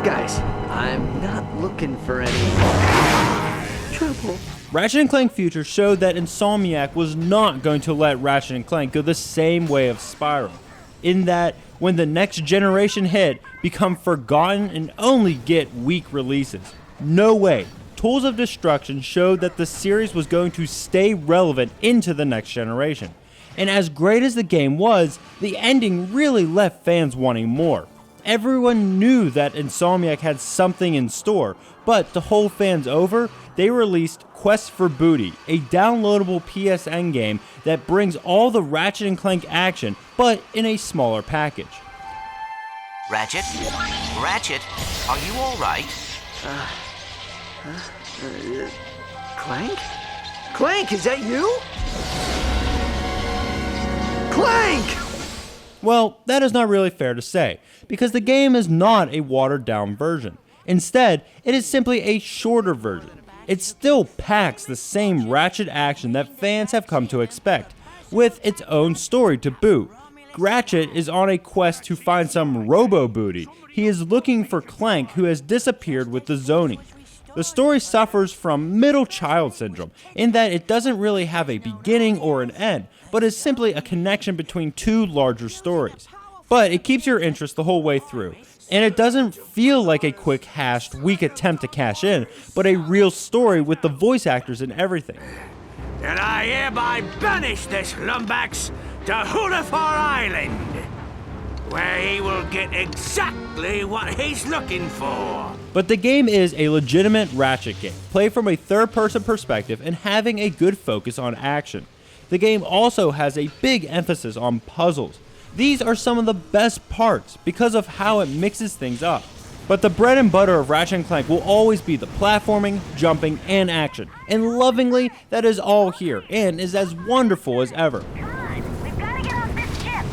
Guys, I'm not looking for any trouble. Ratchet Clank Future showed that Insomniac was not going to let Ratchet Clank go the same way of Spyro, in that when the next generation hit, become forgotten and only get weak releases. No way. Tools of Destruction showed that the series was going to stay relevant into the next generation. And as great as the game was, the ending really left fans wanting more. Everyone knew that Insomniac had something in store, but to hold fans over, they released Quest for Booty, a downloadable PSN game that brings all the Ratchet & Clank action, but in a smaller package. Ratchet? Ratchet, are you alright? Clank? Clank, is that you? Clank! Well, that is not really fair to say, because the game is not a watered-down version. Instead, it is simply a shorter version. It still packs the same Ratchet action that fans have come to expect, with its own story to boot. Ratchet is on a quest to find some robo-booty. He is looking for Clank, who has disappeared with the zoning. The story suffers from middle child syndrome, in that it doesn't really have a beginning or an end, but is simply a connection between two larger stories. But it keeps your interest the whole way through, and it doesn't feel like a quick hashed, weak attempt to cash in, but a real story with the voice actors and everything. And I hereby banish this lumbax to Hulafor Island, where he will get exactly what he's looking for. But the game is a legitimate Ratchet game, played from a third-person perspective and having a good focus on action. The game also has a big emphasis on puzzles. These are some of the best parts because of how it mixes things up. But the bread and butter of Ratchet & Clank will always be the platforming, jumping, and action. And lovingly, that is all here and is as wonderful as ever. We've got to get off this ship.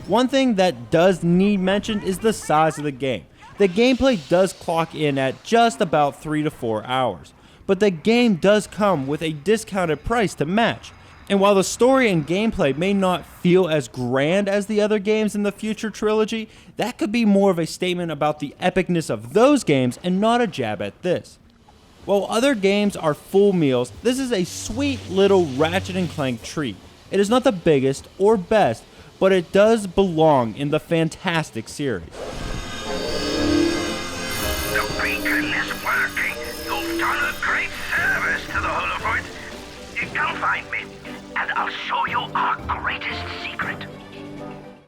One thing that does need mentioned is the size of the game. The gameplay does clock in at just about 3 to 4 hours, but the game does come with a discounted price to match. And while the story and gameplay may not feel as grand as the other games in the Future trilogy, that could be more of a statement about the epicness of those games and not a jab at this. While other games are full meals, this is a sweet little Ratchet & Clank treat. It is not the biggest or best, but it does belong in the fantastic series. The beacon is working. You've done a great service to the Holofoid. You come find me, and I'll show you our greatest secret.